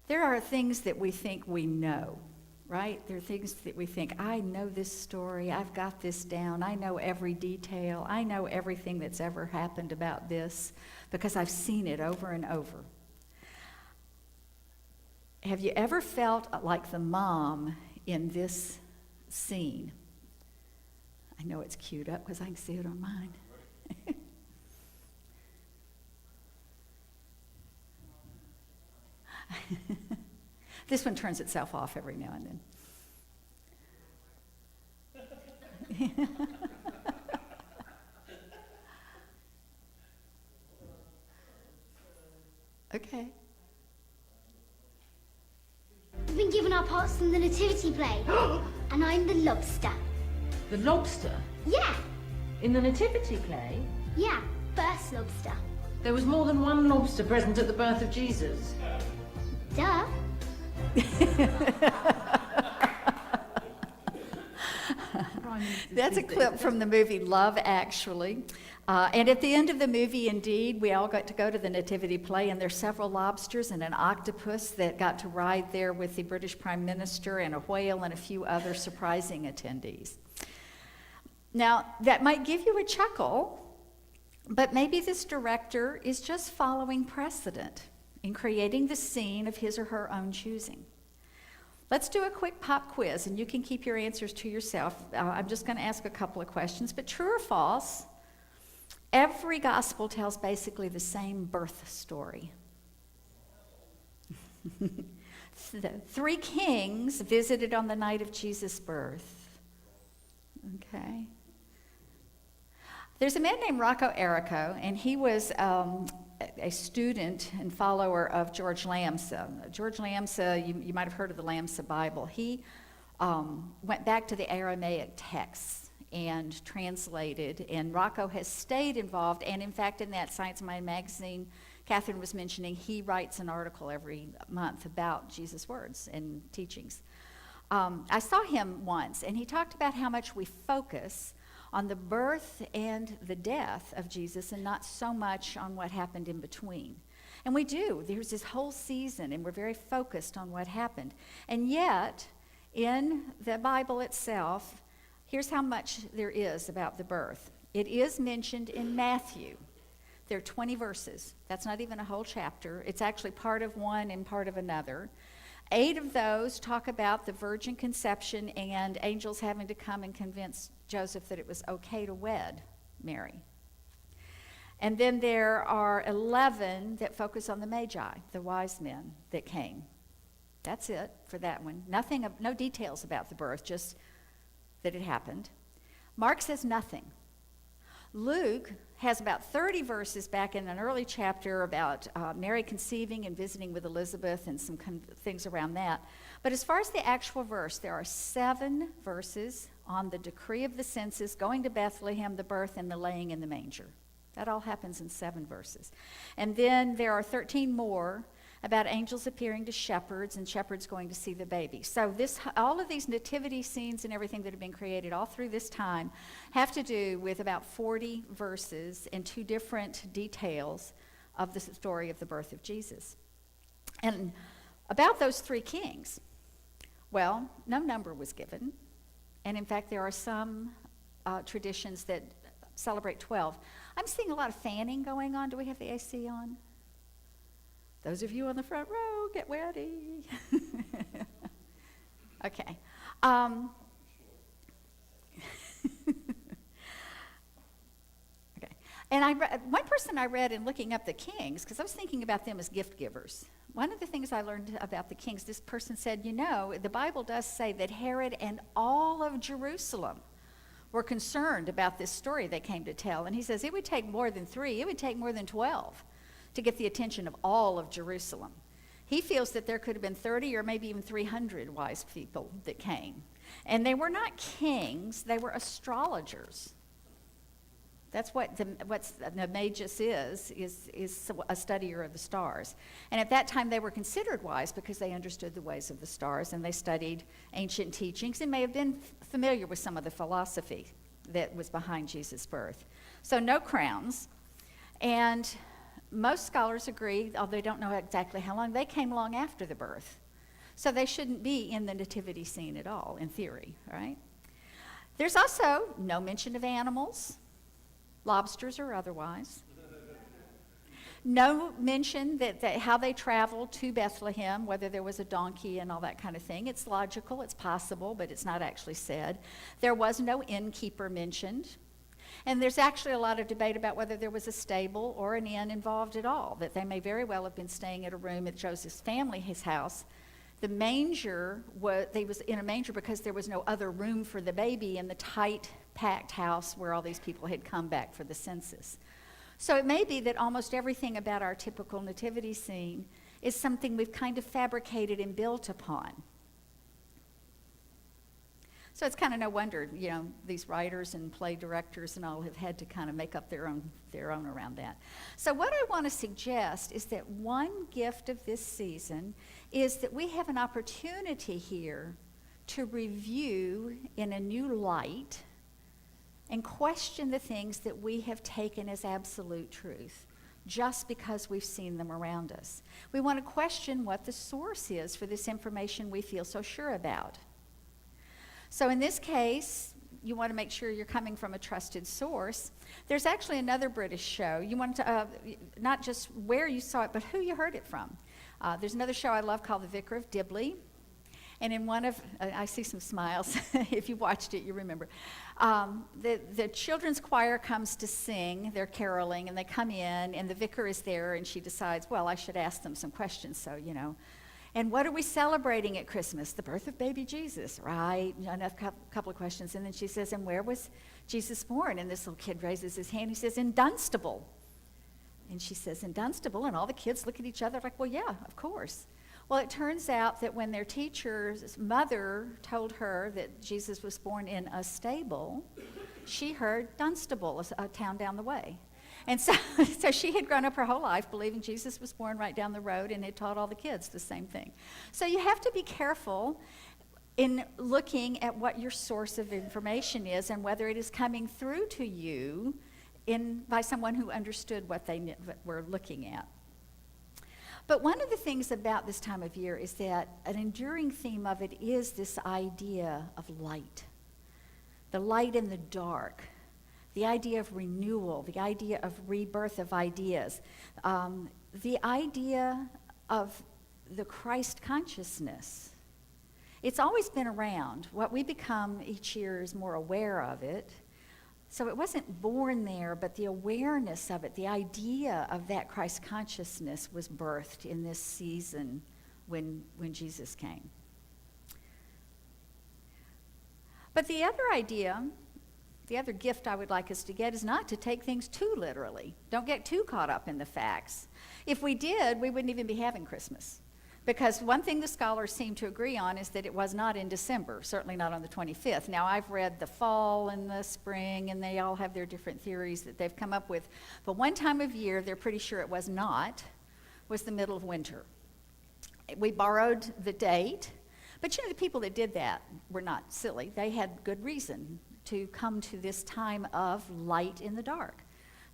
There are things that we think we know, right? There are things that we think, I know this story, I've got this down, I know every detail, I know everything that's ever happened about this because I've seen it over and over. Have you ever felt like the mom in this scene? I know it's queued up because I can see it on mine. This one turns itself off every now and then. Okay. We've been given our parts in the nativity play, and I'm the lobster. The lobster? Yeah, In the nativity play? yeah, first lobster. There was more than one lobster present at the birth of Jesus. Duh. That's a clip from the movie Love, Actually. And at the end of the movie, indeed, we all got to go to the nativity play, and there's several lobsters and an octopus that got to ride there with the British Prime Minister, and a whale and a few other surprising attendees. Now, that might give you a chuckle, but maybe this director is just following precedent in creating the scene of his or her own choosing. Let's do a quick pop quiz, and you can keep your answers to yourself. I'm just going to ask a couple of questions, but true or false, every gospel tells basically the same birth story. The 3 kings visited on the night of Jesus' birth. Okay. There's a man named Rocco Errico, and he was a student and follower of George Lambsa. George Lambsa, you might have heard of the Lambsa Bible. He went back to the Aramaic texts and translated, and Rocco has stayed involved, and in fact in that Science Mind magazine Catherine was mentioning, he writes an article every month about Jesus' words and teachings. I saw him once, and he talked about how much we focus on the birth and the death of Jesus and not so much on what happened in between. And we do. There's this whole season, and we're very focused on what happened. And yet, in the Bible itself, here's how much there is about the birth. It is mentioned in Matthew. There are 20 verses. That's not even a whole chapter. It's actually part of one and part of another. 8 of those talk about the virgin conception and angels having to come and convince Joseph that it was okay to wed Mary. And then there are 11 that focus on the Magi, the wise men that came. That's it for that one. No details about the birth, just that it happened. Mark says nothing. Luke has about 30 verses back in an early chapter about Mary conceiving and visiting with Elizabeth and some things around that. But as far as the actual verse, there are 7 verses on the decree of the census, going to Bethlehem, the birth, and the laying in the manger. That all happens in 7 verses. And then there are 13 more about angels appearing to shepherds and shepherds going to see the baby. So all of these nativity scenes and everything that have been created all through this time have to do with about 40 verses and 2 different details of the story of the birth of Jesus. And about those 3 kings, well, no number was given. And in fact, there are some traditions that celebrate 12. I'm seeing a lot of fanning going on. Do we have the AC on? Those of you on the front row, get ready. Okay. Okay. And one person I read in looking up the kings, because I was thinking about them as gift givers. One of the things I learned about the kings, this person said, the Bible does say that Herod and all of Jerusalem were concerned about this story they came to tell. And he says it would take more than 3, it would take more than 12 to get the attention of all of Jerusalem. He feels that there could have been 30 or maybe even 300 wise people that came. And they were not kings, they were astrologers. That's what the magus is a studier of the stars. And at that time they were considered wise because they understood the ways of the stars and they studied ancient teachings and may have been familiar with some of the philosophy that was behind Jesus' birth. So no crowns. And most scholars agree, although they don't know exactly how long, they came along after the birth. So they shouldn't be in the nativity scene at all, in theory, right? There's also no mention of animals, lobsters or otherwise. No mention that how they traveled to Bethlehem, whether there was a donkey and all that kind of thing. It's logical, it's possible, but it's not actually said. There was no innkeeper mentioned. And there's actually a lot of debate about whether there was a stable or an inn involved at all, that they may very well have been staying at a room at Joseph's family, his house. The manger, they was in a manger because there was no other room for the baby in the tight, packed house where all these people had come back for the census. So it may be that almost everything about our typical nativity scene is something we've kind of fabricated and built upon. So it's kind of no wonder, these writers and play directors and all have had to kind of make up their own around that. So what I want to suggest is that one gift of this season is that we have an opportunity here to review in a new light and question the things that we have taken as absolute truth just because we've seen them around us. We want to question what the source is for this information we feel so sure about. So in this case, you want to make sure you're coming from a trusted source. There's actually another British show. You want to, not just where you saw it, but who you heard it from. There's another show I love called The Vicar of Dibley. And in one of, I see some smiles. If you watched it, you remember. The children's choir comes to sing. They're caroling, and they come in, and the vicar is there, and she decides, well, I should ask them some questions, so, And what are we celebrating at Christmas? The birth of baby Jesus, right? Another couple of questions. And then she says, and where was Jesus born? And this little kid raises his hand. He says, in Dunstable. And she says, in Dunstable? And all the kids look at each other like, well, yeah, of course. Well, it turns out that when their teacher's mother told her that Jesus was born in a stable, she heard Dunstable, a town down the way. And so she had grown up her whole life believing Jesus was born right down the road and had taught all the kids the same thing. So you have to be careful in looking at what your source of information is and whether it is coming through to you by someone who understood what they were looking at. But one of the things about this time of year is that an enduring theme of it is this idea of light. The light in the dark. The idea of renewal. The idea of rebirth of ideas. The idea of the Christ consciousness. It's always been around. What we become each year is more aware of it. So it wasn't born there, but the awareness of it, the idea of that Christ consciousness was birthed in this season when Jesus came. But the other idea, the other gift I would like us to get is not to take things too literally. Don't get too caught up in the facts. If we did, we wouldn't even be having Christmas. Because one thing the scholars seem to agree on is that it was not in December, certainly not on the 25th. Now, I've read the fall and the spring, and they all have their different theories that they've come up with. But one time of year, they're pretty sure it was not, was the middle of winter. We borrowed the date, but the people that did that were not silly. They had good reason to come to this time of light in the dark.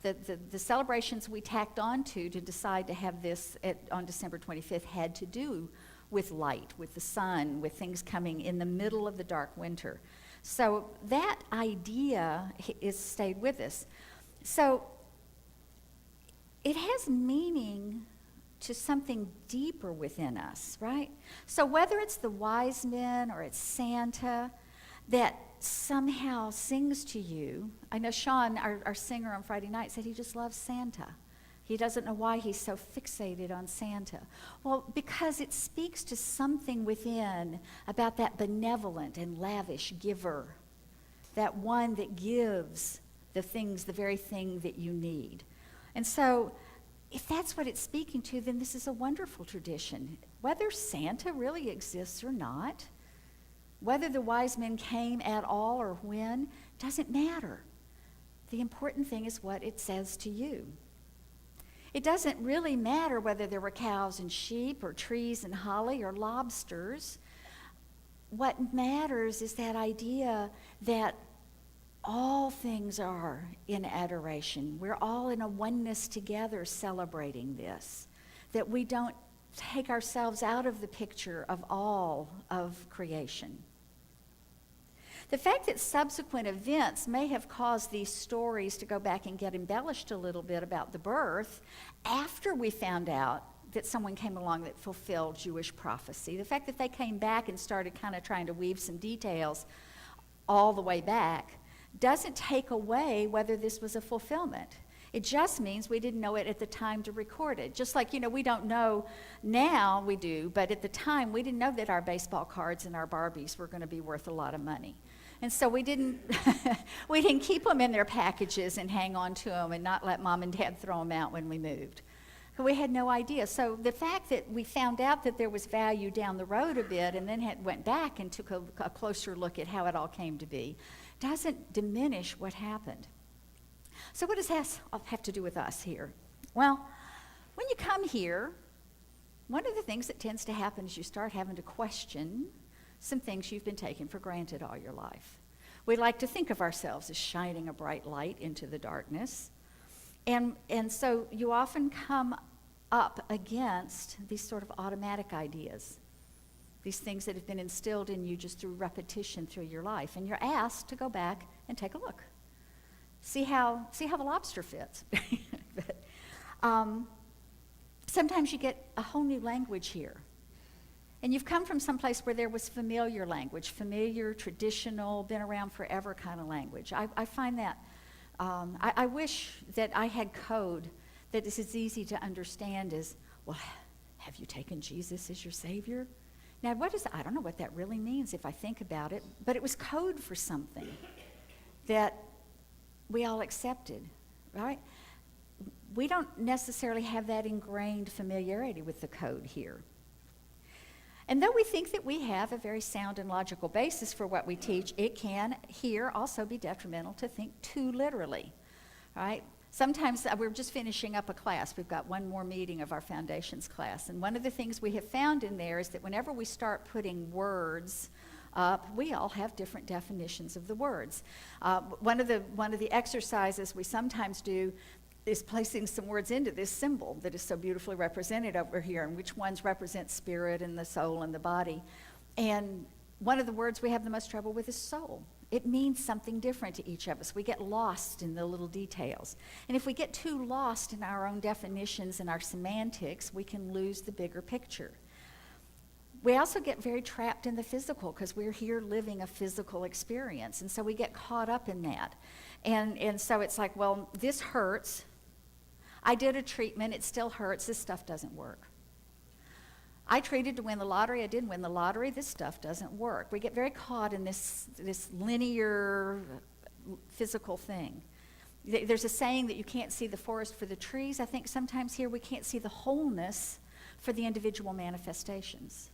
The celebrations we tacked on to decide to have this on December 25th had to do with light, with the sun, with things coming in the middle of the dark winter. So that idea is stayed with us. So it has meaning to something deeper within us, right? So whether it's the wise men or it's Santa that somehow sings to you. I know Sean, our singer on Friday night, said he just loves Santa. He doesn't know why he's so fixated on Santa. Well, because it speaks to something within about that benevolent and lavish giver, that one that gives the very thing that you need. And so if that's what it's speaking to, then this is a wonderful tradition. Whether Santa really exists or not, whether the wise men came at all or when, doesn't matter. The important thing is what it says to you. It doesn't really matter whether there were cows and sheep or trees and holly or lobsters. What matters is that idea that all things are in adoration. We're all in a oneness together celebrating this, that we don't take ourselves out of the picture of all of creation. The fact that subsequent events may have caused these stories to go back and get embellished a little bit about the birth after we found out that someone came along that fulfilled Jewish prophecy, the fact that they came back and started kind of trying to weave some details all the way back, doesn't take away whether this was a fulfillment. It just means we didn't know it at the time to record it. Just like, we don't know now, we do, but at the time we didn't know that our baseball cards and our Barbies were going to be worth a lot of money. And so we didn't we didn't keep them in their packages and hang on to them and not let mom and dad throw them out when we moved. We had no idea. So the fact that we found out that there was value down the road a bit and then went back and took a closer look at how it all came to be doesn't diminish what happened. So what does this have to do with us here? Well, when you come here, one of the things that tends to happen is you start having to question some things you've been taking for granted all your life. We like to think of ourselves as shining a bright light into the darkness. And so you often come up against these sort of automatic ideas, these things that have been instilled in you just through repetition through your life. And you're asked to go back and take a look. See how the lobster fits. Sometimes you get a whole new language here. And you've come from someplace where there was familiar language, familiar, traditional, been around forever kind of language. I find that, I wish that I had code that is as easy to understand as, well, have you taken Jesus as your Savior? Now, I don't know what that really means if I think about it, but it was code for something that we all accepted, right? We don't necessarily have that ingrained familiarity with the code here. And though we think that we have a very sound and logical basis for what we teach, it can here also be detrimental to think too literally, right? Sometimes we're just finishing up a class. We've got one more meeting of our foundations class. And one of the things we have found in there is that whenever we start putting words up, we all have different definitions of the words. One of the exercises we sometimes do is placing some words into this symbol that is so beautifully represented over here, and which ones represent spirit and the soul and the body. And one of the words we have the most trouble with is soul. It means something different to each of us. We get lost in the little details. And if we get too lost in our own definitions and our semantics, we can lose the bigger picture. We also get very trapped in the physical because we're here living a physical experience. And so we get caught up in that. And so it's like, well, this hurts. I did a treatment. It still hurts. This stuff doesn't work. I treated to win the lottery. I didn't win the lottery. This stuff doesn't work. We get very caught in this linear physical thing. There's a saying that you can't see the forest for the trees. I think sometimes here we can't see the wholeness for the individual manifestations.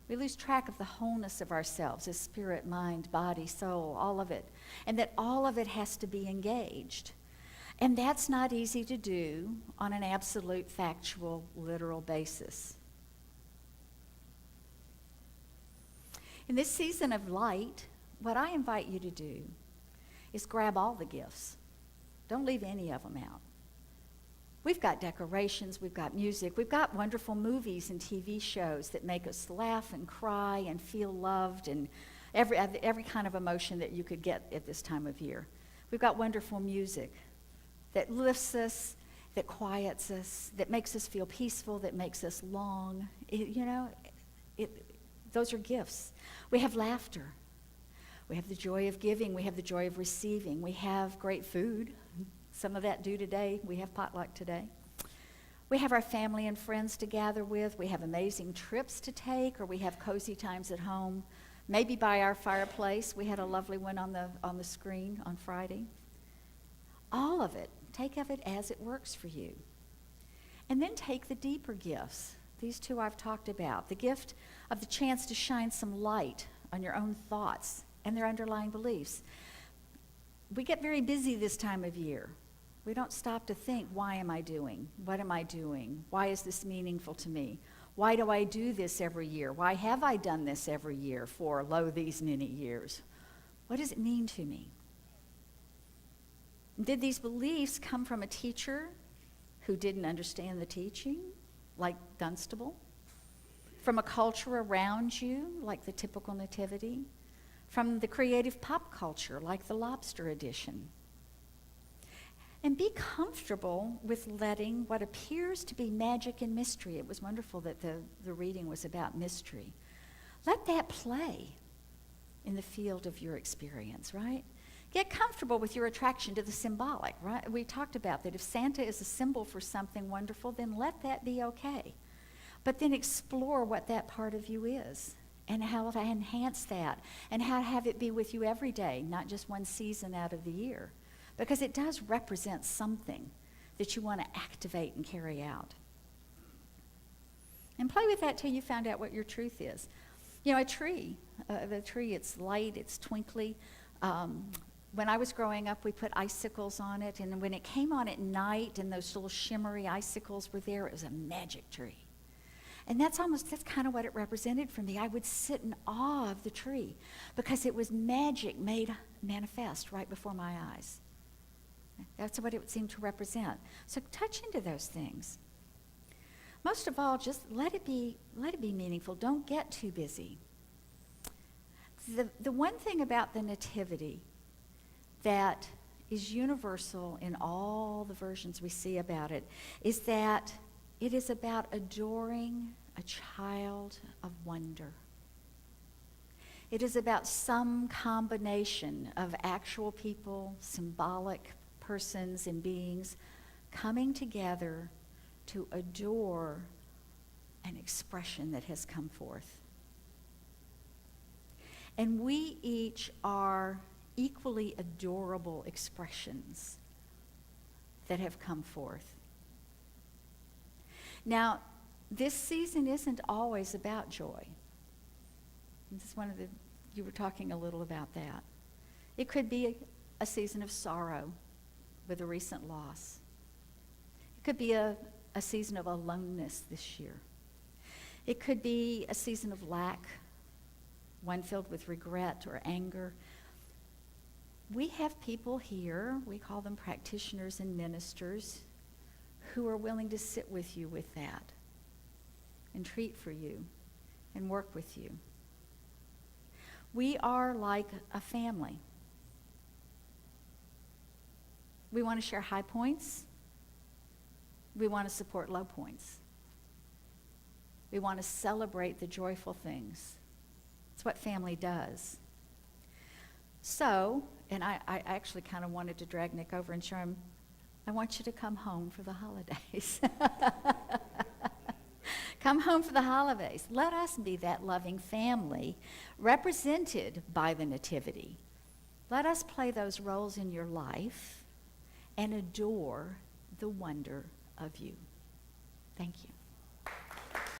We lose track of the wholeness of ourselves as spirit, mind, body, soul, all of it. And that all of it has to be engaged. And that's not easy to do on an absolute, factual, literal basis. In this season of light, what I invite you to do is grab all the gifts. Don't leave any of them out. We've got decorations, we've got music, we've got wonderful movies and TV shows that make us laugh and cry and feel loved and every kind of emotion that you could get at this time of year. We've got wonderful music that lifts us, that quiets us, that makes us feel peaceful, that makes us long. Those are gifts. We have laughter. We have the joy of giving. We have the joy of receiving. We have great food. Some of that due today. We have potluck today. We have our family and friends to gather with. We have amazing trips to take, or we have cozy times at home. Maybe by our fireplace. We had a lovely one on the screen on Friday. All of it. Take of it as it works for you. And then take the deeper gifts. These two I've talked about. The gift of the chance to shine some light on your own thoughts and their underlying beliefs. We get very busy this time of year. We don't stop to think, why am I doing? What am I doing? Why is this meaningful to me? Why do I do this every year? Why have I done this every year for, these many years? What does it mean to me? Did these beliefs come from a teacher who didn't understand the teaching, like Dunstable? From a culture around you, like the typical nativity? From the creative pop culture, like the Lobster edition? And be comfortable with letting what appears to be magic and mystery. It was wonderful that the reading was about mystery. Let that play in the field of your experience, right? Get comfortable with your attraction to the symbolic, right? We talked about that. If Santa is a symbol for something wonderful, then let that be okay. But then explore what that part of you is and how to enhance that and how to have it be with you every day, not just one season out of the year. Because it does represent something that you want to activate and carry out. And play with that till you found out what your truth is. You know, the tree, it's light, it's twinkly. When I was growing up, we put icicles on it, and when it came on at night and those little shimmery icicles were there, it was a magic tree. And that's kind of what it represented for me. I would sit in awe of the tree because it was magic made manifest right before my eyes. That's what it would seem to represent. So touch into those things. Most of all, just let it be meaningful. Don't get too busy. The one thing about the Nativity that is universal in all the versions we see about it is that it is about adoring a child of wonder. It is about some combination of actual people, symbolic persons and beings coming together to adore an expression that has come forth. And we each are equally adorable expressions that have come forth. Now, this season isn't always about joy. This is you were talking a little about that. It could be a season of sorrow with a recent loss. It could be a season of aloneness this year. It could be a season of lack, one filled with regret or anger. We have people here, we call them practitioners and ministers, who are willing to sit with you with that and treat for you and work with you. We are like a family. We want to share high points. We want to support low points. We want to celebrate the joyful things. It's what family does. So, and I actually kind of wanted to drag Nick over and show him, I want you to come home for the holidays. Come home for the holidays. Let us be that loving family represented by the Nativity. Let us play those roles in your life and adore the wonder of you. Thank you.